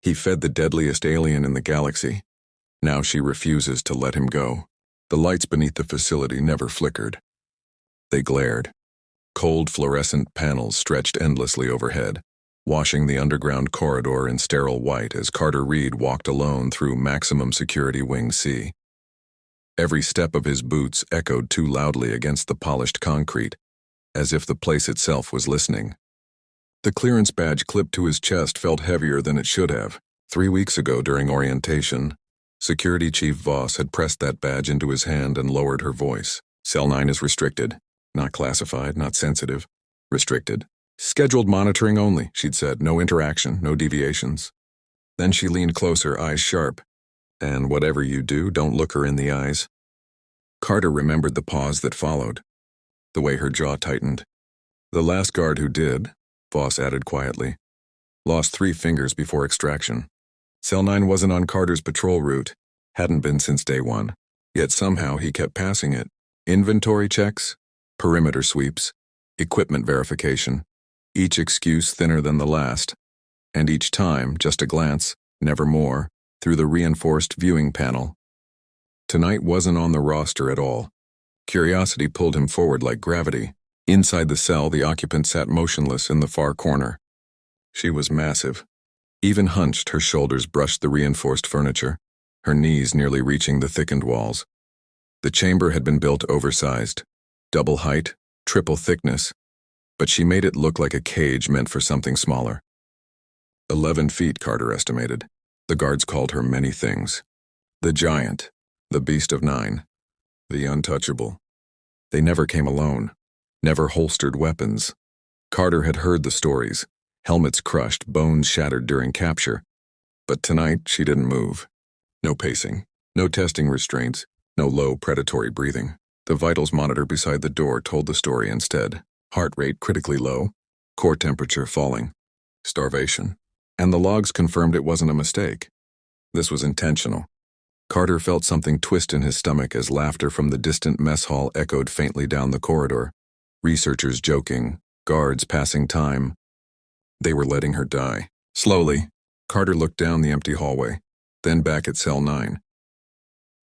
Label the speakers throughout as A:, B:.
A: He fed the deadliest alien in the galaxy. Now she refuses to let him go. The lights beneath the facility never flickered. They glared. Cold fluorescent panels stretched endlessly overhead, washing the underground corridor in sterile white as Carter Reed walked alone through maximum security Wing C. Every step of his boots echoed too loudly against the polished concrete, as if the place itself was listening. The clearance badge clipped to his chest felt heavier than it should have. 3 weeks ago during orientation, Security Chief Voss had pressed that badge into his hand and lowered her voice. Cell 9 is restricted. Not classified, not sensitive. Restricted. Scheduled monitoring only, she'd said. No interaction, no deviations. Then she leaned closer, eyes sharp. And whatever you do, don't look her in the eyes. Carter remembered the pause that followed, the way her jaw tightened. The last guard who did, Voss added quietly, lost 3 fingers before extraction. Cell 9 wasn't on Carter's patrol route, hadn't been since day 1, yet somehow he kept passing it. Inventory checks, perimeter sweeps, equipment verification, each excuse thinner than the last, and each time just a glance, never more, through the reinforced viewing panel. Tonight wasn't on the roster at all. Curiosity pulled him forward like gravity. Inside the cell, the occupant sat motionless in the far corner. She was massive. Even hunched, her shoulders brushed the reinforced furniture, her knees nearly reaching the thickened walls. The chamber had been built oversized, double height, triple thickness, but she made it look like a cage meant for something smaller. 11 feet, Carter estimated. The guards called her many things. The giant, the beast of 9, the untouchable. They never came alone, never holstered weapons. Carter had heard the stories, helmets crushed, bones shattered during capture. But tonight, she didn't move. No pacing, no testing restraints, no low predatory breathing. The vitals monitor beside the door told the story instead. Heart rate critically low, core temperature falling, starvation. And the logs confirmed it wasn't a mistake. This was intentional. Carter felt something twist in his stomach as laughter from the distant mess hall echoed faintly down the corridor. Researchers joking, guards passing time. They were letting her die. Slowly, Carter looked down the empty hallway, then back at Cell 9.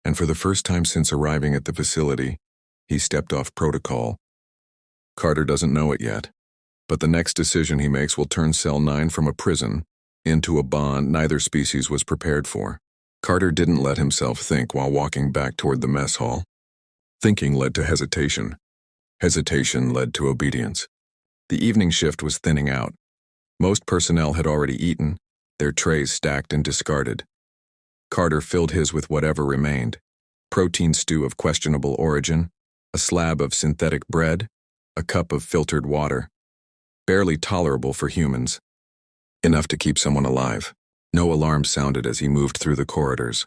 A: And for the first time since arriving at the facility, he stepped off protocol. Carter doesn't know it yet, but the next decision he makes will turn Cell 9 from a prison into a bond neither species was prepared for. Carter didn't let himself think while walking back toward the mess hall. Thinking led to hesitation. Hesitation led to obedience. The evening shift was thinning out. Most personnel had already eaten, their trays stacked and discarded. Carter filled his with whatever remained. Protein stew of questionable origin, a slab of synthetic bread, a cup of filtered water. Barely tolerable for humans. Enough to keep someone alive. No alarm sounded as he moved through the corridors.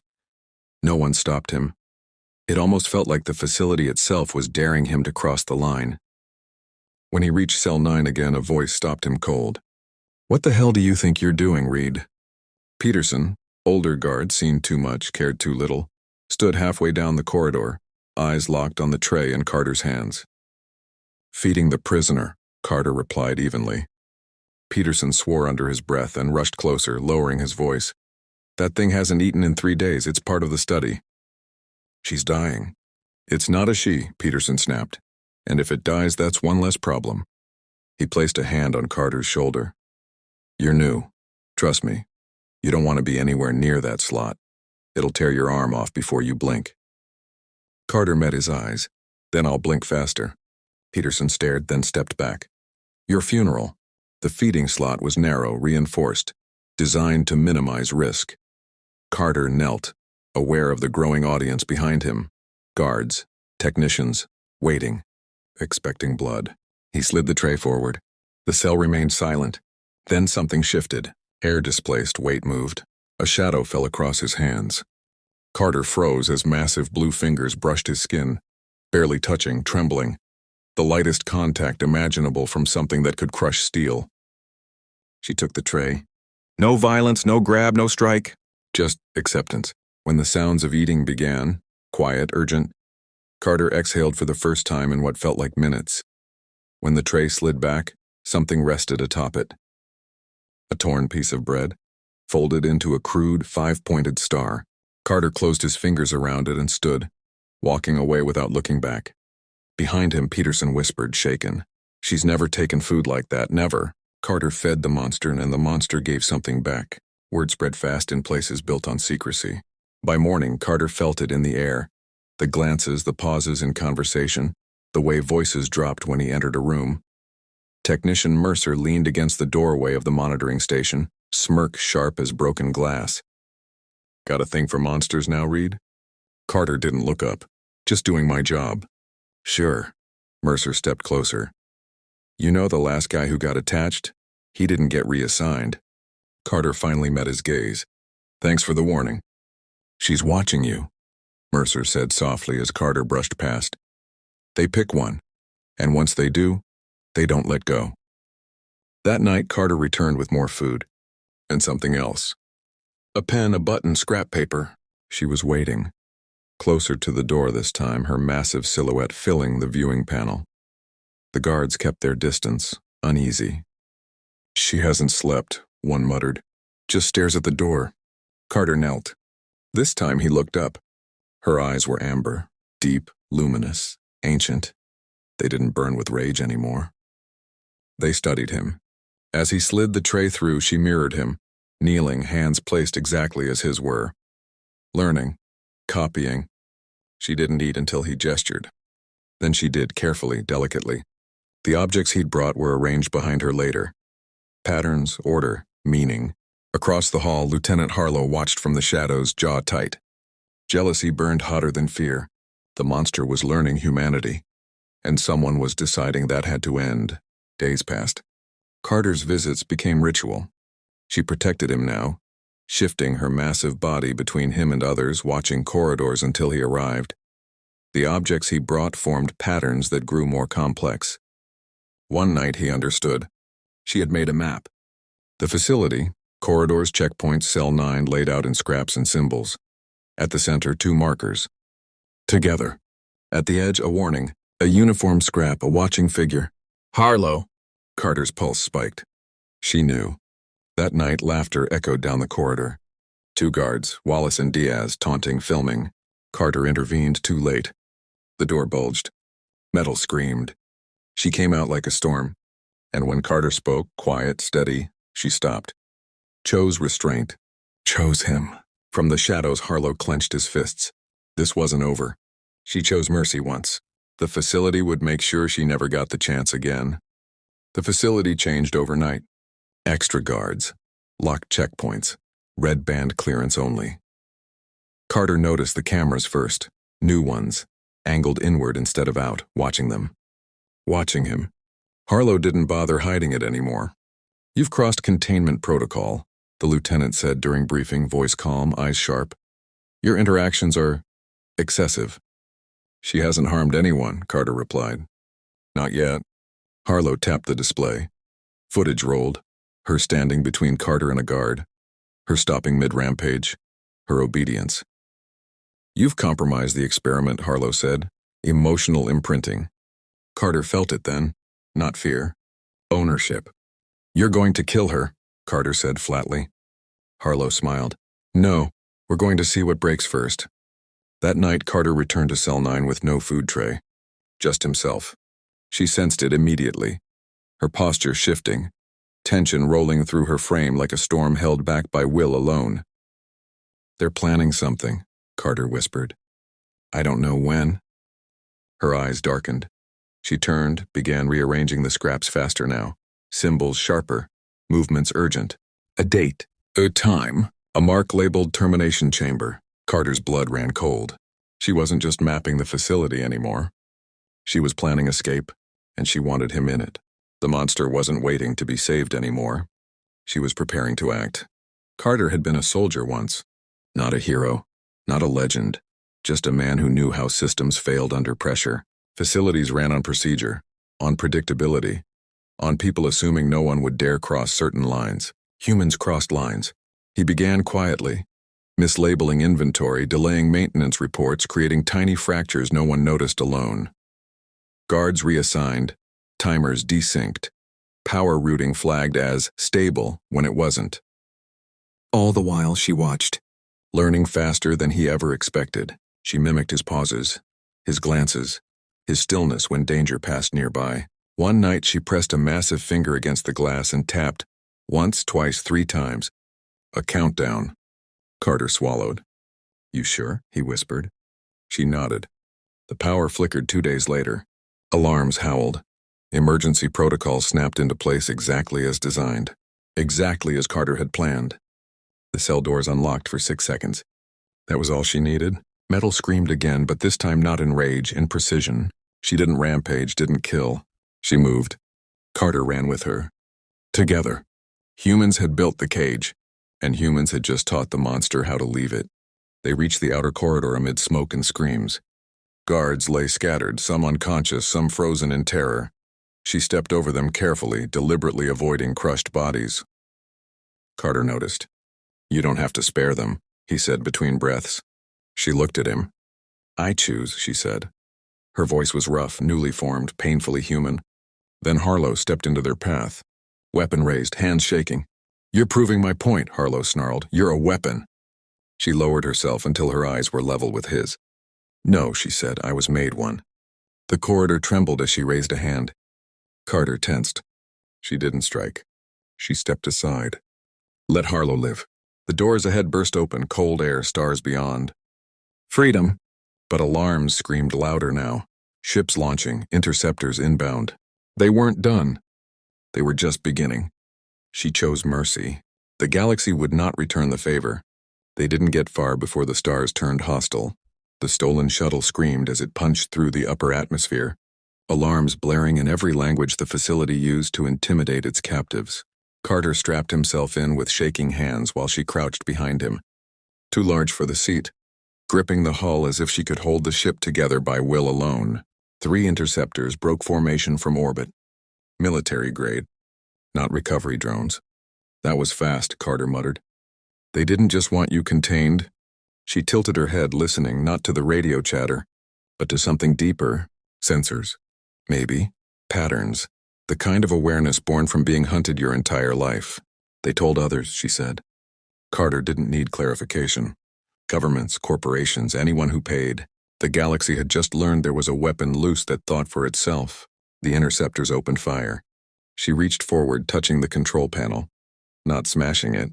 A: No one stopped him. It almost felt like the facility itself was daring him to cross the line. When he reached Cell 9 again, a voice stopped him cold. "What the hell do you think you're doing, Reed?" Peterson, older guard, seen too much, cared too little, stood halfway down the corridor, eyes locked on the tray in Carter's hands. "Feeding the prisoner," Carter replied evenly. Peterson swore under his breath and rushed closer, lowering his voice. "That thing hasn't eaten in 3 days. It's part of the study." "She's dying." "It's not a she," Peterson snapped. "And if it dies, that's one less problem." He placed a hand on Carter's shoulder. "You're new. Trust me. You don't want to be anywhere near that slot. It'll tear your arm off before you blink." Carter met his eyes. "Then I'll blink faster." Peterson stared, then stepped back. "Your funeral." The feeding slot was narrow, reinforced, designed to minimize risk. Carter knelt, aware of the growing audience behind him. Guards, technicians, waiting, expecting blood. He slid the tray forward. The cell remained silent. Then something shifted. Air displaced, weight moved. A shadow fell across his hands. Carter froze as massive blue fingers brushed his skin, barely touching, trembling. The lightest contact imaginable from something that could crush steel. She took the tray. No violence, no grab, no strike. Just acceptance. When the sounds of eating began, quiet, urgent, Carter exhaled for the first time in what felt like minutes. When the tray slid back, something rested atop it. A torn piece of bread, folded into a crude, five-pointed star. Carter closed his fingers around it and stood, walking away without looking back. Behind him, Peterson whispered, shaken. "She's never taken food like that, never." Carter fed the monster, and the monster gave something back. Word spread fast in places built on secrecy. By morning, Carter felt it in the air. The glances, the pauses in conversation, the way voices dropped when he entered a room. Technician Mercer leaned against the doorway of the monitoring station, smirk sharp as broken glass. "Got a thing for monsters now, Reed?" Carter didn't look up. "Just doing my job." "Sure." Mercer stepped closer. "You know the last guy who got attached? He didn't get reassigned." Carter finally met his gaze. "Thanks for the warning." "She's watching you," Mercer said softly as Carter brushed past. "They pick one, and once they do, they don't let go." That night, Carter returned with more food. And something else. A pen, a button, scrap paper. She was waiting. Closer to the door this time, her massive silhouette filling the viewing panel. The guards kept their distance, uneasy. "She hasn't slept," one muttered. "Just stares at the door." Carter knelt. This time he looked up. Her eyes were amber, deep, luminous, ancient. They didn't burn with rage anymore. They studied him. As he slid the tray through, she mirrored him, kneeling, hands placed exactly as his were. Learning, copying. She didn't eat until he gestured. Then she did, carefully, delicately. The objects he'd brought were arranged behind her later. Patterns, order, meaning. Across the hall, Lieutenant Harlow watched from the shadows, jaw tight. Jealousy burned hotter than fear. The monster was learning humanity. And someone was deciding that had to end. Days passed. Carter's visits became ritual. She protected him now, shifting her massive body between him and others, watching corridors until he arrived. The objects he brought formed patterns that grew more complex. One night he understood. She had made a map. The facility, corridors, checkpoints, cell 9 laid out in scraps and symbols. At the center, 2 markers. Together. At the edge, a warning, a uniform scrap, a watching figure. "Harlow!" Carter's pulse spiked. She knew. That night, laughter echoed down the corridor. 2 guards, Wallace and Diaz, taunting, filming. Carter intervened too late. The door bulged. Metal screamed. She came out like a storm. And when Carter spoke, quiet, steady, she stopped. Chose restraint. Chose him. From the shadows, Harlow clenched his fists. This wasn't over. She chose mercy once. The facility would make sure she never got the chance again. The facility changed overnight. Extra guards, locked checkpoints, red band clearance only. Carter noticed the cameras first, new ones, angled inward instead of out, watching them. Watching him. Harlow didn't bother hiding it anymore. "You've crossed containment protocol," the lieutenant said during briefing, voice calm, eyes sharp. "Your interactions are excessive." "She hasn't harmed anyone," Carter replied. "Not yet." Harlow tapped the display. Footage rolled, her standing between Carter and a guard, her stopping mid-rampage, her obedience. "You've compromised the experiment," Harlow said. "Emotional imprinting." Carter felt it then, not fear. Ownership. "You're going to kill her," Carter said flatly. Harlow smiled. "No, we're going to see what breaks first." That night, Carter returned to Cell 9 with no food tray. Just himself. She sensed it immediately. Her posture shifting, tension rolling through her frame like a storm held back by will alone. "They're planning something," Carter whispered. "I don't know when." Her eyes darkened. She turned, began rearranging the scraps faster now. Symbols sharper, movements urgent. A date, a time, a mark labeled termination chamber. Carter's blood ran cold. She wasn't just mapping the facility anymore. She was planning escape, and she wanted him in it. The monster wasn't waiting to be saved anymore. She was preparing to act. Carter had been a soldier once. Not a hero, not a legend, just a man who knew how systems failed under pressure. Facilities ran on procedure, on predictability, on people assuming no one would dare cross certain lines. Humans crossed lines. He began quietly, mislabeling inventory, delaying maintenance reports, creating tiny fractures no one noticed alone. Guards reassigned, timers desynced, power routing flagged as stable when it wasn't. All the while she watched, learning faster than he ever expected. She mimicked his pauses, his glances, his stillness when danger passed nearby. One night she pressed a massive finger against the glass and tapped, once, twice, 3 times. A countdown. Carter swallowed. "You sure?" he whispered. She nodded. The power flickered 2 days later. Alarms howled. Emergency protocols snapped into place exactly as designed. Exactly as Carter had planned. The cell doors unlocked for 6 seconds. That was all she needed. Metal screamed again, but this time not in rage, in precision. She didn't rampage, didn't kill. She moved. Carter ran with her. Together. Humans had built the cage, and humans had just taught the monster how to leave it. They reached the outer corridor amid smoke and screams. Guards lay scattered, some unconscious, some frozen in terror. She stepped over them carefully, deliberately avoiding crushed bodies. Carter noticed. "You don't have to spare them," he said between breaths. She looked at him. "I choose," she said. Her voice was rough, newly formed, painfully human. Then Harlow stepped into their path. Weapon raised, hands shaking. "You're proving my point," Harlow snarled. "You're a weapon." She lowered herself until her eyes were level with his. "No," she said, "I was made one." The corridor trembled as she raised a hand. Carter tensed. She didn't strike. She stepped aside. Let Harlow live. The doors ahead burst open, cold air, stars beyond. Freedom! But alarms screamed louder now. Ships launching, interceptors inbound. They weren't done. They were just beginning. She chose mercy. The galaxy would not return the favor. They didn't get far before the stars turned hostile. The stolen shuttle screamed as it punched through the upper atmosphere, alarms blaring in every language the facility used to intimidate its captives. Carter strapped himself in with shaking hands while she crouched behind him. Too large for the seat, gripping the hull as if she could hold the ship together by will alone. 3 interceptors broke formation from orbit. Military grade, not recovery drones. That was fast, Carter muttered. They didn't just want you contained. She tilted her head, listening not to the radio chatter, but to something deeper. Sensors. Maybe. Patterns. The kind of awareness born from being hunted your entire life. They told others, she said. Carter didn't need clarification. Governments, corporations, anyone who paid. The galaxy had just learned there was a weapon loose that thought for itself. The interceptors opened fire. She reached forward, touching the control panel. Not smashing it.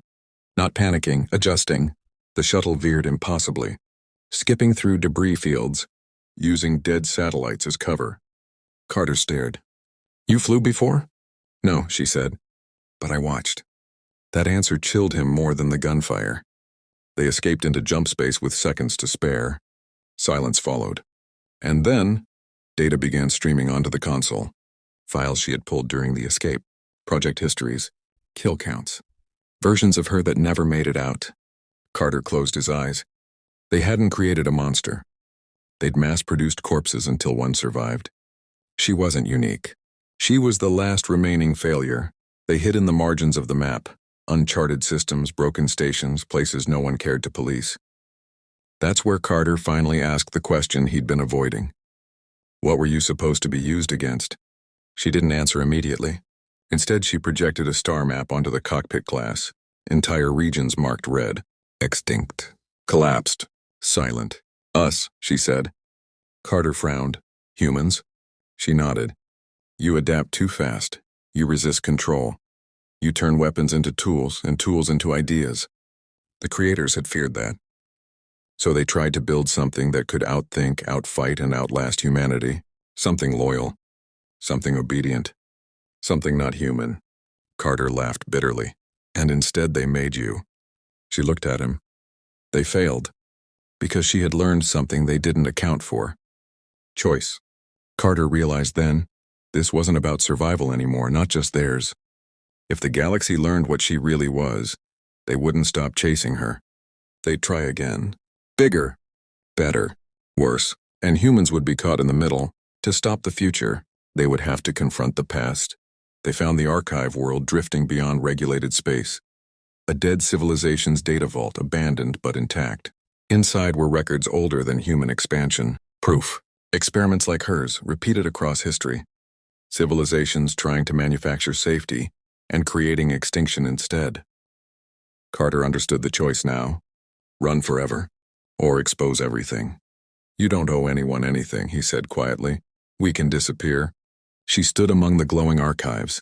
A: Not panicking, adjusting. The shuttle veered impossibly, skipping through debris fields, using dead satellites as cover. Carter stared. "You flew before?" "No," she said. "But I watched." That answer chilled him more than the gunfire. They escaped into jump space with seconds to spare. Silence followed. And then, data began streaming onto the console. Files she had pulled during the escape. Project histories. Kill counts. Versions of her that never made it out. Carter closed his eyes. They hadn't created a monster. They'd mass-produced corpses until one survived. She wasn't unique. She was the last remaining failure. They hid in the margins of the map. Uncharted systems, broken stations, places no one cared to police. That's where Carter finally asked the question he'd been avoiding. What were you supposed to be used against? She didn't answer immediately. Instead, she projected a star map onto the cockpit glass. Entire regions marked red. Extinct. Collapsed. Silent. Us, she said. Carter frowned. Humans? She nodded. You adapt too fast. You resist control. You turn weapons into tools and tools into ideas. The creators had feared that. So they tried to build something that could outthink, outfight, and outlast humanity. Something loyal. Something obedient. Something not human. Carter laughed bitterly. And instead they made you. She looked at him. They failed. Because she had learned something they didn't account for. Choice. Carter realized then, this wasn't about survival anymore, not just theirs. If the galaxy learned what she really was, they wouldn't stop chasing her. They'd try again. Bigger. Better. Worse. And humans would be caught in the middle. To stop the future, they would have to confront the past. They found the archive world drifting beyond regulated space. A dead civilization's data vault, abandoned but intact. Inside were records older than human expansion. Proof. Experiments like hers, repeated across history. Civilizations trying to manufacture safety and creating extinction instead. Carter understood the choice now. Run forever, or expose everything. You don't owe anyone anything, he said quietly. We can disappear. She stood among the glowing archives,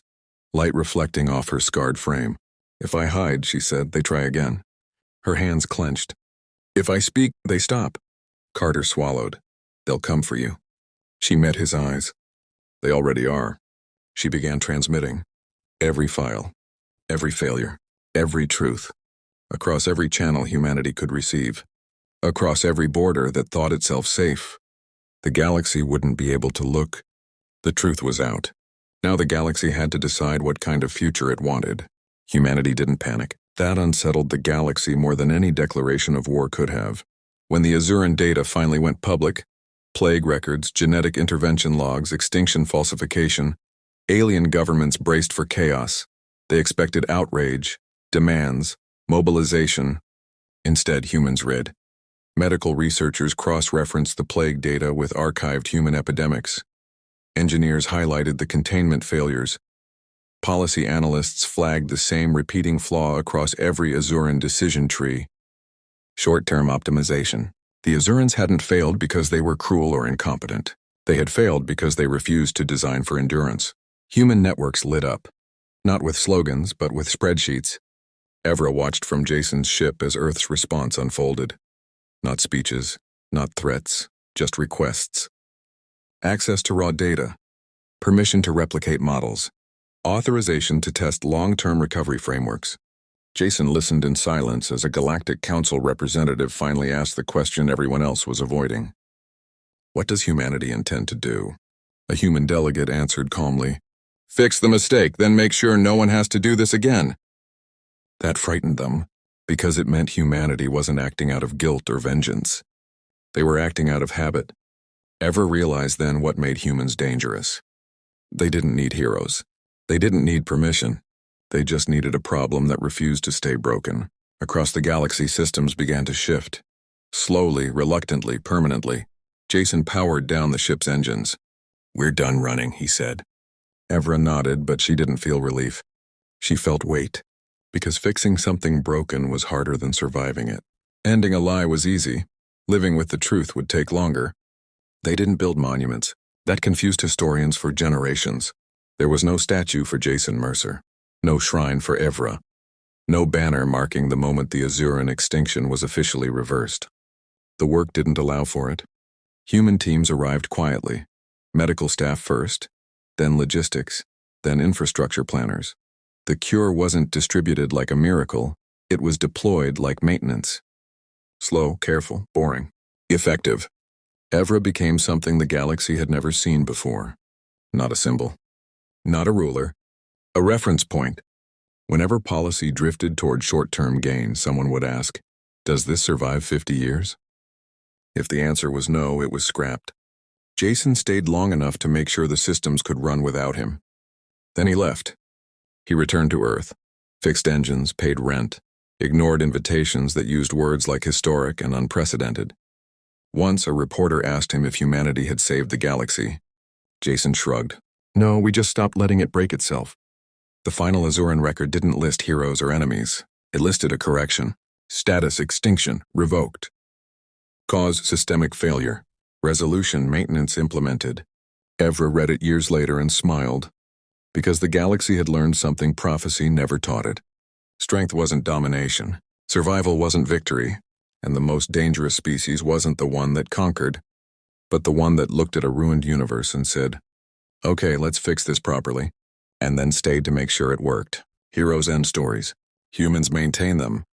A: light reflecting off her scarred frame. If I hide, she said, they try again. Her hands clenched. If I speak, they stop. Carter swallowed. They'll come for you. She met his eyes. They already are. She began transmitting. Every file, every failure, every truth. Across every channel humanity could receive. Across every border that thought itself safe. The galaxy wouldn't be able to look. The truth was out. Now the galaxy had to decide what kind of future it wanted. Humanity didn't panic. That unsettled the galaxy more than any declaration of war could have. When the Azuran data finally went public, plague records, genetic intervention logs, extinction falsification, alien governments braced for chaos. They expected outrage, demands, mobilization. Instead, humans rid. Medical researchers cross-referenced the plague data with archived human epidemics. Engineers highlighted the containment failures. Policy analysts flagged the same repeating flaw across every Azuran decision tree. Short-term optimization. The Azurans hadn't failed because they were cruel or incompetent. They had failed because they refused to design for endurance. Human networks lit up. Not with slogans, but with spreadsheets. Evra watched from Jason's ship as Earth's response unfolded. Not speeches, not threats, just requests. Access to raw data. Permission to replicate models. Authorization to test long-term recovery frameworks. Jason listened in silence as a Galactic Council representative finally asked the question everyone else was avoiding. What does humanity intend to do? A human delegate answered calmly. Fix the mistake, then make sure no one has to do this again. That frightened them, because it meant humanity wasn't acting out of guilt or vengeance. They were acting out of habit. Evra realized then what made humans dangerous. They didn't need heroes. They didn't need permission. They just needed a problem that refused to stay broken. Across the galaxy, systems began to shift. Slowly, reluctantly, permanently. Jason powered down the ship's engines. We're done running, he said. Evra nodded, but she didn't feel relief. She felt weight. Because fixing something broken was harder than surviving it. Ending a lie was easy. Living with the truth would take longer. They didn't build monuments. That confused historians for generations. There was no statue for Jason Mercer. No shrine for Evra. No banner marking the moment the Azuran extinction was officially reversed. The work didn't allow for it. Human teams arrived quietly. Medical staff first, then logistics, then infrastructure planners. The cure wasn't distributed like a miracle, it was deployed like maintenance. Slow, careful, boring. Effective. Evra became something the galaxy had never seen before. Not a symbol. Not a ruler. A reference point. Whenever policy drifted toward short-term gain, someone would ask, does this survive 50 years? If the answer was no, it was scrapped. Jason stayed long enough to make sure the systems could run without him. Then he left. He returned to Earth, fixed engines, paid rent, ignored invitations that used words like historic and unprecedented. Once a reporter asked him if humanity had saved the galaxy. Jason shrugged. No, we just stopped letting it break itself. The final Azuran record didn't list heroes or enemies. It listed a correction. Status extinction, revoked. Cause systemic failure. Resolution maintenance implemented. Evra read it years later and smiled. Because the galaxy had learned something prophecy never taught it. Strength wasn't domination. Survival wasn't victory. And the most dangerous species wasn't the one that conquered, but the one that looked at a ruined universe and said, okay, let's fix this properly. And then stayed to make sure it worked. Heroes end stories. Humans maintain them.